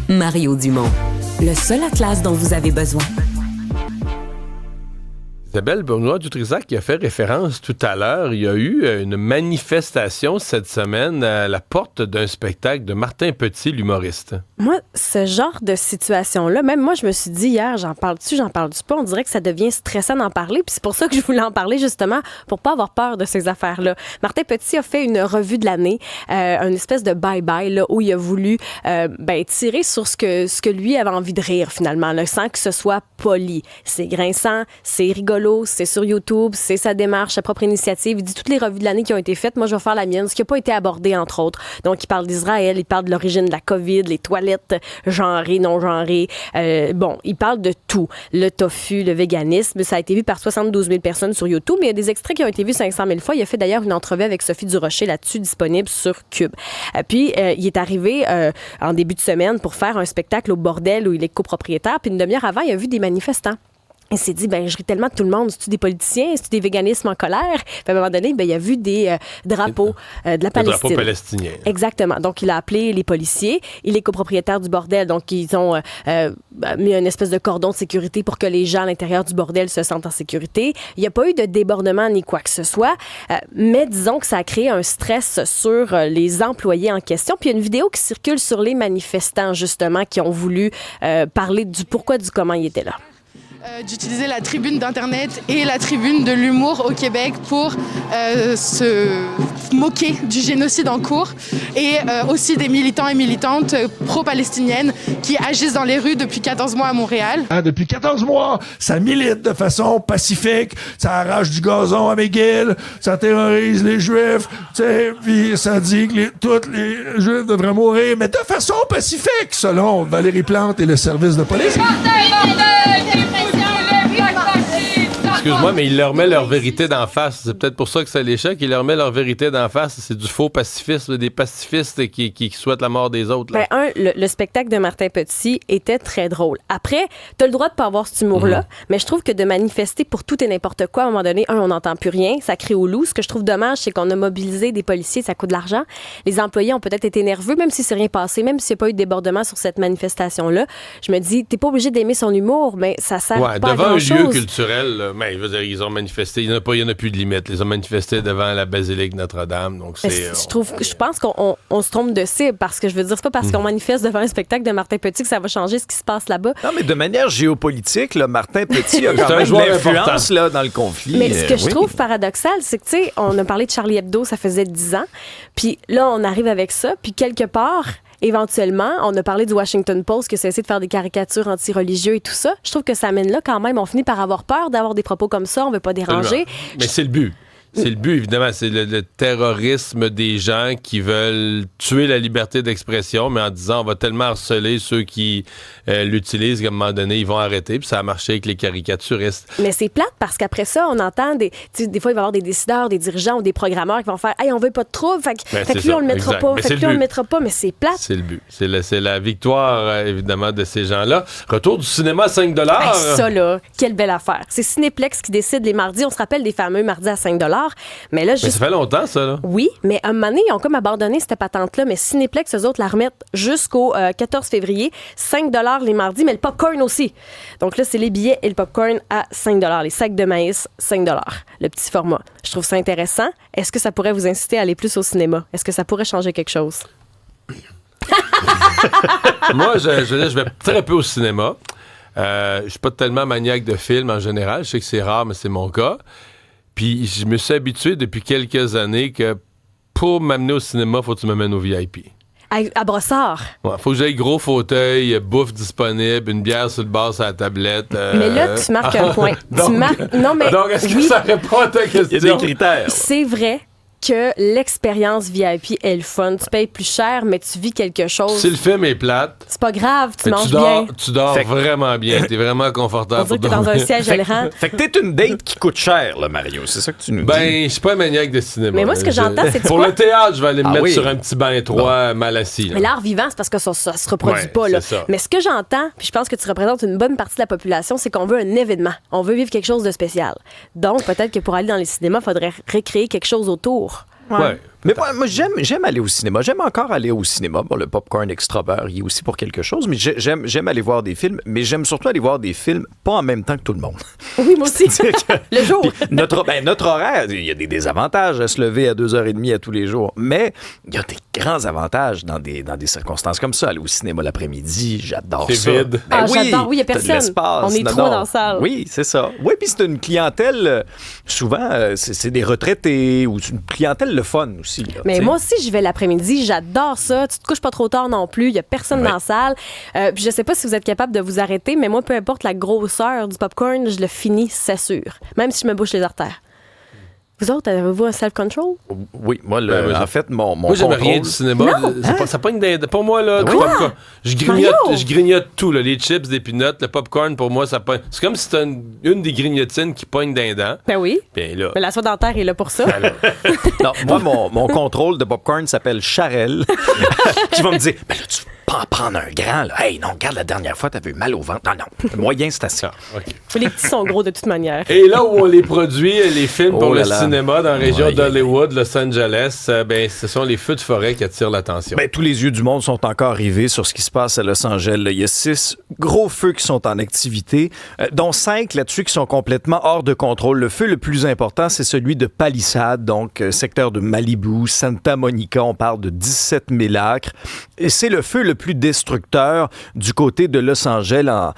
Mario Dumont, le seul atlas dont vous avez besoin. Isabelle Benoît-Dutrisac qui a fait référence tout à l'heure, il y a eu une manifestation cette semaine à la porte d'un spectacle de Martin Petit, l'humoriste. Moi, ce genre de situation-là, même moi, je me suis dit hier, j'en parle-tu pas, on dirait que ça devient stressant d'en parler, puis c'est pour ça que je voulais en parler justement, pour pas avoir peur de ces affaires-là. Martin Petit a fait une revue de l'année, une espèce de bye-bye, là, où il a voulu tirer sur ce que lui avait envie de rire, finalement, là, sans que ce soit poli. C'est grinçant, c'est rigolo, c'est sur YouTube, c'est sa démarche, sa propre initiative. Il dit toutes les revues de l'année qui ont été faites, moi je vais faire la mienne, ce qui n'a pas été abordé entre autres. Donc il parle d'Israël, il parle de l'origine de la COVID, les toilettes genrées, non genrées. Il parle de tout. Le tofu, le véganisme, ça a été vu par 72 000 personnes sur YouTube, mais il y a des extraits qui ont été vus 500 000 fois. Il a fait d'ailleurs une entrevue avec Sophie Durocher là-dessus, disponible sur Cube. Puis il est arrivé en début de semaine pour faire un spectacle au bordel où il est copropriétaire, puis une demi-heure avant, il a vu des manifestants. Il s'est dit, je ris tellement de tout le monde. C'est-tu des politiciens? C'est-tu des véganismes en colère? Puis à un moment donné, il a vu des drapeaux de la Palestine. Drapeaux palestiniens. Exactement. Donc, il a appelé les policiers. Il est copropriétaire du bordel. Donc, ils ont mis une espèce de cordon de sécurité pour que les gens à l'intérieur du bordel se sentent en sécurité. Il n'y a pas eu de débordement ni quoi que ce soit. Mais disons que ça a créé un stress sur les employés en question. Puis il y a une vidéo qui circule sur les manifestants, justement, qui ont voulu parler du pourquoi, du comment ils étaient là. D'utiliser la tribune d'Internet et la tribune de l'humour au Québec pour se moquer du génocide en cours et aussi des militants et militantes pro-palestiniennes qui agissent dans les rues depuis 14 mois à Montréal. Depuis 14 mois, ça milite de façon pacifique, ça arrache du gazon à McGill, ça terrorise les Juifs, puis ça dit que tous les Juifs devraient mourir, mais de façon pacifique, selon Valérie Plante et le service de police. Excuse-moi, mais il leur met leur vérité d'en face. C'est peut-être pour ça que c'est l'échec. Il leur met leur vérité d'en face. C'est du faux pacifisme, des pacifistes qui souhaitent la mort des autres. Là. Le spectacle de Martin Petit était très drôle. Après, t'as le droit de pas avoir cet humour-là, mais je trouve que de manifester pour tout et n'importe quoi, à un moment donné, on n'entend plus rien, ça crie au loup. Ce que je trouve dommage, c'est qu'on a mobilisé des policiers, ça coûte de l'argent. Les employés ont peut-être été nerveux, même si c'est rien passé, même s'il n'y a pas eu de débordement sur cette manifestation-là. Je me dis, t'es pas obligé d'aimer son humour, mais ça sert pas à grand-chose. Devant un lieu culturel, là, je veux dire, ils ont manifesté, il n'y en a plus de limite. Ils ont manifesté devant la basilique Notre-Dame. Donc je pense qu'on se trompe de cible parce que je veux dire, c'est pas parce qu'on manifeste devant un spectacle de Martin Petit que ça va changer ce qui se passe là-bas. Non, mais de manière géopolitique, là, Martin Petit a quand même l'influence là, dans le conflit. Mais ce que je trouve paradoxal, c'est que, tu sais, on a parlé de Charlie Hebdo, ça faisait 10 ans. Puis là, on arrive avec ça. Puis quelque part, éventuellement, on a parlé du Washington Post qui a cessé de faire des caricatures anti-religieux et tout ça. Je trouve que ça amène là quand même. On finit par avoir peur d'avoir des propos comme ça. On veut pas déranger. Mais c'est le but. C'est le but, évidemment. C'est le terrorisme des gens qui veulent tuer la liberté d'expression, mais en disant on va tellement harceler ceux qui l'utilisent qu'à un moment donné, ils vont arrêter. Puis ça a marché avec les caricaturistes. Mais c'est plate parce qu'après ça, on entend des fois, il va y avoir des décideurs, des dirigeants ou des programmeurs qui vont faire hey, on veut pas de trouble. Fait que lui, on le mettra pas. Fait que lui, on le mettra pas. Mais c'est plate. C'est le but. C'est la victoire, évidemment, de ces gens-là. Retour du cinéma à 5 $. Ça, là, quelle belle affaire. C'est Cinéplex qui décide les mardis. On se rappelle des fameux mardis à 5 $. Mais là, ça fait longtemps, ça, là. Oui, mais à un moment donné, ils ont comme abandonné cette patente-là. Mais Cinéplex, eux autres, la remettent jusqu'au 14 février. 5 $ les mardis, mais le popcorn aussi. Donc là, c'est les billets et le popcorn à 5 $. Les sacs de maïs, 5 $. Le petit format. Je trouve ça intéressant. Est-ce que ça pourrait vous inciter à aller plus au cinéma? Est-ce que ça pourrait changer quelque chose? Moi, je vais très peu au cinéma. Je suis pas tellement maniaque de films en général. Je sais que c'est rare, mais c'est mon cas. Puis je me suis habitué depuis quelques années que pour m'amener au cinéma, faut que tu m'amènes au VIP. À Brossard. Ouais, faut que j'aille gros fauteuil, bouffe disponible, une bière sur le bar sur la tablette. Mais là, tu marques un point. Donc, est-ce que ça répond à ta question? Il y a des critères. C'est vrai que l'expérience VIP est le fun. Tu payes plus cher, mais tu vis quelque chose. Si le film est plate, c'est pas grave, tu manges bien. Tu dors vraiment bien. T'es vraiment confortable. On dirait que t'es dans un siège élevé. Fait que t'es une date qui coûte cher, là, Mario. C'est ça que tu nous dis. Je suis pas un maniaque de cinéma. Mais moi, ce que j'entends, c'est que pour le théâtre, je vais aller me mettre sur un petit banc étroit, mal assis. Là. Mais l'art vivant, c'est parce que ça se reproduit pas. Là. Mais ce que j'entends, puis je pense que tu représentes une bonne partie de la population, c'est qu'on veut un événement. On veut vivre quelque chose de spécial. Donc, peut-être que pour aller dans les cinémas, il faudrait recréer quelque chose autour. Ouais. Mais moi j'aime aller au cinéma. J'aime encore aller au cinéma. Bon, le popcorn extra beurre, il est aussi pour quelque chose, mais j'aime aller voir des films, mais j'aime surtout aller voir des films pas en même temps que tout le monde. Oui, moi aussi. Le jour. Notre horaire, il y a des désavantages à se lever à 2h30 à tous les jours, mais il y a des grands avantages dans des circonstances comme ça. Aller au cinéma l'après-midi, j'adore ça. C'est vide. J'adore. Oui, il n'y a personne. On est trois dans la salle. Oui, c'est ça. Oui, puis c'est une clientèle, souvent, c'est des retraités ou c'est une clientèle le fun aussi. Là, mais moi aussi, j'y vais l'après-midi. J'adore ça. Tu te couches pas trop tard non plus. Il n'y a personne dans la salle. Puis je sais pas si vous êtes capable de vous arrêter, mais moi, peu importe la grosseur du popcorn, je le finis, c'est sûr. Même si je me bouche les artères. Vous autres, avez-vous un self-control? Oui, moi, en fait, mon moi, j'aime contrôle... rien du cinéma. Ça pogne pour moi, là, du popcorn. Je grignote tout, là, les chips, des peanuts, le popcorn, pour moi, ça pogne. C'est comme si c'était une des grignotines qui pogne d'un dent. Ben oui. Ben là. Mais la soie dentaire est là pour ça. Non, moi, mon contrôle de popcorn s'appelle Charelle. Qui va me dire, ben là, tu peux en prendre un grand, là. Hey, non, regarde, la dernière fois, t'avais eu mal au ventre. Non, le moyen, c'est assez. Okay. Les petits sont gros de toute manière. Et là où on les produit, les films pour le cinéma dans la région d'Hollywood, Los Angeles, ben, ce sont les feux de forêt qui attirent l'attention. Ben, tous les yeux du monde sont encore rivés sur ce qui se passe à Los Angeles. Il y a 6 gros feux qui sont en activité, dont 5 là-dessus qui sont complètement hors de contrôle. Le feu le plus important, c'est celui de Palisade, donc secteur de Malibu, Santa Monica. On parle de 17 000 acres. Et c'est le feu le plus destructeur du côté de Los Angeles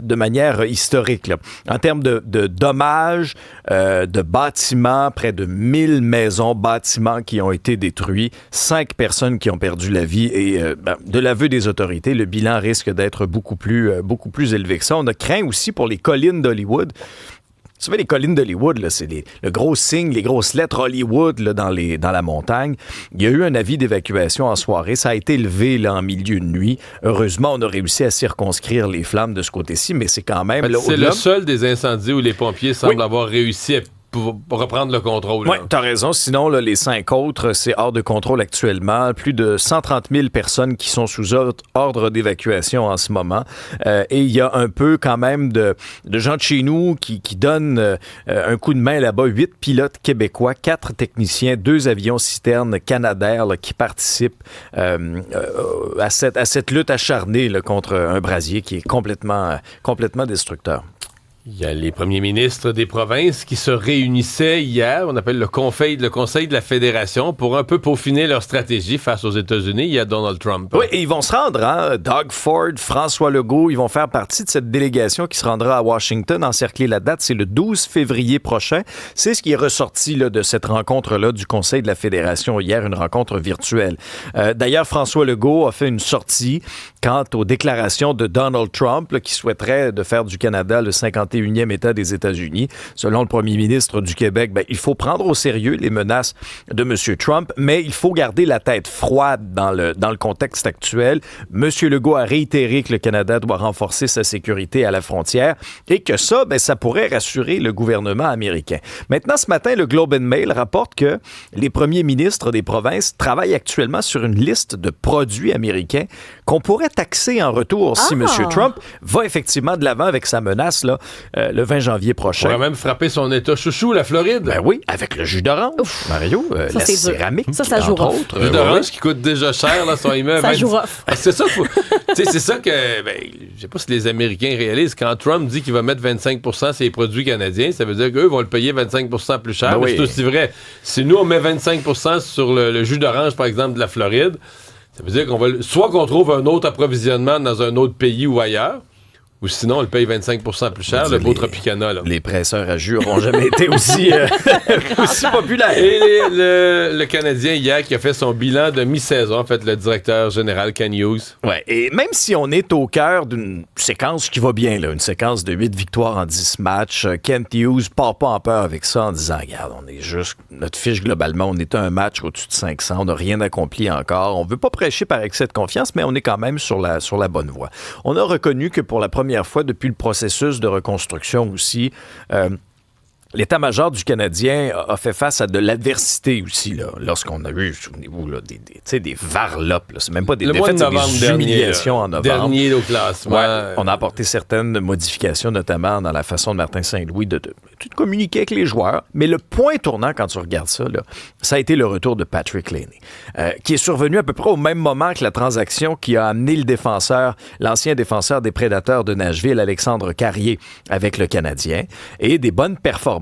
de manière historique. Là. En termes de dommages, de bâtiments, près de 1000 maisons, bâtiments qui ont été détruits, 5 personnes qui ont perdu la vie et de l'aveu des autorités, le bilan risque d'être beaucoup plus élevé que ça. On a craint aussi pour les collines d'Hollywood. Vous savez, les collines d'Hollywood, là, c'est le gros signe, les grosses lettres Hollywood là, dans la montagne. Il y a eu un avis d'évacuation en soirée. Ça a été levé là, en milieu de nuit. Heureusement, on a réussi à circonscrire les flammes de ce côté-ci, mais c'est quand même... C'est le seul des incendies où les pompiers semblent avoir réussi à pour reprendre le contrôle. Oui, tu as raison. Sinon, là, les 5 autres, c'est hors de contrôle actuellement. Plus de 130 000 personnes qui sont sous ordre d'évacuation en ce moment. Et il y a un peu quand même de gens de chez nous qui donnent un coup de main là-bas. 8 pilotes québécois, 4 techniciens, 2 avions citernes Canadair là, qui participent à cette lutte acharnée là, contre un brasier qui est complètement destructeur. Il y a les premiers ministres des provinces qui se réunissaient hier, on appelle le conseil de la fédération, pour un peu peaufiner leur stratégie face aux États-Unis. Il y a Donald Trump. Oui, et ils vont se rendre, hein? Doug Ford, François Legault, ils vont faire partie de cette délégation qui se rendra à Washington. Encercler la date, c'est le 12 février prochain. C'est ce qui est ressorti là, de cette rencontre-là du conseil de la fédération hier, une rencontre virtuelle. D'ailleurs, François Legault a fait une sortie quant aux déclarations de Donald Trump là, qui souhaiterait de faire du Canada le 51e État des États-Unis. Selon le premier ministre du Québec, il faut prendre au sérieux les menaces de M. Trump, mais il faut garder la tête froide dans le contexte actuel. M. Legault a réitéré que le Canada doit renforcer sa sécurité à la frontière et que ça pourrait rassurer le gouvernement américain. Maintenant, ce matin, le Globe and Mail rapporte que les premiers ministres des provinces travaillent actuellement sur une liste de produits américains qu'on pourrait taxer en retour si M. Trump va effectivement de l'avant avec sa menace là, le 20 janvier prochain. On pourrait même frapper son État chouchou, la Floride. Ben oui, avec le jus d'orange, Mario, la céramique, ça joue rough. Le jus d'orange qui coûte déjà cher, là, son immeuble. Ça joue rough. C'est ça, c'est ça que, je sais pas si les Américains réalisent, quand Trump dit qu'il va mettre 25% sur les produits canadiens, ça veut dire qu'eux vont le payer 25% plus cher. Mais c'est aussi vrai. Si nous, on met 25% sur le jus d'orange, par exemple, de la Floride, ça veut dire soit qu'on trouve un autre approvisionnement dans un autre pays ou ailleurs, ou sinon, on le paye 25% plus cher, le beau Tropicana. Là. Les presseurs à jus n'ont jamais été aussi populaires. Et le Canadien, hier, qui a fait son bilan de mi-saison, en fait, le directeur général Ken Hughes. Ouais, et même si on est au cœur d'une séquence qui va bien, là, une séquence de 8 victoires en 10 matchs, Ken Hughes part pas en peur avec ça en disant, regarde, on est juste, notre fiche globalement, on est à un match au-dessus de 500, on n'a rien accompli encore. On veut pas prêcher par excès de confiance, mais on est quand même sur la bonne voie. On a reconnu que pour la première fois depuis le processus de reconstruction aussi, L'état-major du Canadien a fait face à de l'adversité aussi, là, lorsqu'on a eu, souvenez-vous, là, des varlopes. Là. C'est même pas des défaites, c'est des humiliations en novembre. Dernier au classement. Ouais, on a apporté certaines modifications, notamment dans la façon de Martin Saint-Louis de communiquer avec les joueurs. Mais le point tournant, quand tu regardes ça, là, ça a été le retour de Patrick Laney, qui est survenu à peu près au même moment que la transaction qui a amené l'ancien défenseur des Prédateurs de Nashville, Alexandre Carrier, avec le Canadien, et des bonnes performances,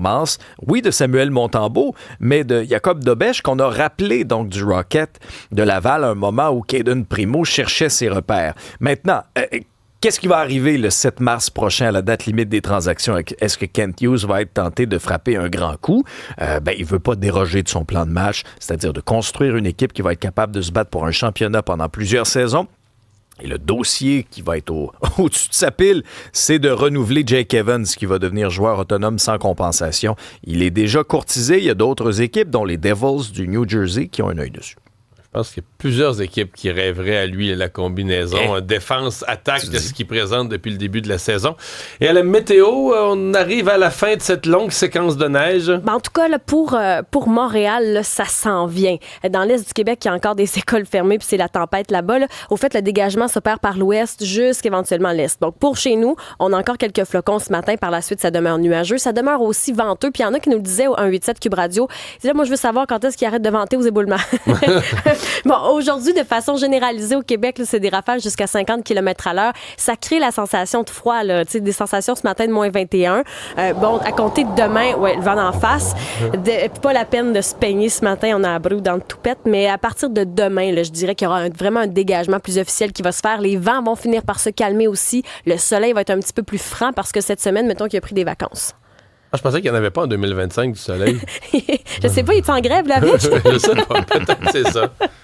oui, de Samuel Montembeault, mais de Jacob Dobèche, qu'on a rappelé donc du Rocket de Laval à un moment où Caden Primo cherchait ses repères. Maintenant, qu'est-ce qui va arriver le 7 mars prochain à la date limite des transactions? Est-ce que Kent Hughes va être tenté de frapper un grand coup? Il veut pas déroger de son plan de match, c'est-à-dire de construire une équipe qui va être capable de se battre pour un championnat pendant plusieurs saisons. Et le dossier qui va être au-dessus de sa pile, c'est de renouveler Jake Evans, qui va devenir joueur autonome sans compensation. Il est déjà courtisé. Il y a d'autres équipes, dont les Devils du New Jersey, qui ont un œil dessus. Je pense qu'il y a plusieurs équipes qui rêveraient à lui la combinaison défense-attaque de ce qu'il présente depuis le début de la saison. Et à la météo, on arrive à la fin de cette longue séquence de neige. En tout cas, là, pour Montréal, là, ça s'en vient. Dans l'est du Québec, il y a encore des écoles fermées, puis c'est la tempête là-bas. Là. Au fait, le dégagement s'opère par l'ouest jusqu'éventuellement l'est. Donc, pour chez nous, on a encore quelques flocons ce matin. Par la suite, ça demeure nuageux. Ça demeure aussi venteux. Puis il y en a qui nous le disaient au 187 Cube Radio. Ils disaient, moi, je veux savoir quand est-ce qu'ils arrêtent de vanter aux éboulements. Bon, aujourd'hui, de façon généralisée au Québec, là, c'est des rafales jusqu'à 50 km/h. Ça crée la sensation de froid, là. Tu sais, des sensations ce matin de moins 21. À compter de demain, le vent en face. Pas la peine de se peigner ce matin, on a la brou dans le toupette, mais à partir de demain, là, je dirais qu'il y aura vraiment un dégagement plus officiel qui va se faire. Les vents vont finir par se calmer aussi. Le soleil va être un petit peu plus franc parce que cette semaine, mettons qu'il a pris des vacances. Je pensais qu'il n'y en avait pas en 2025 du soleil. Je sais pas, il est en grève, la vie? Je sais pas, peut-être c'est ça.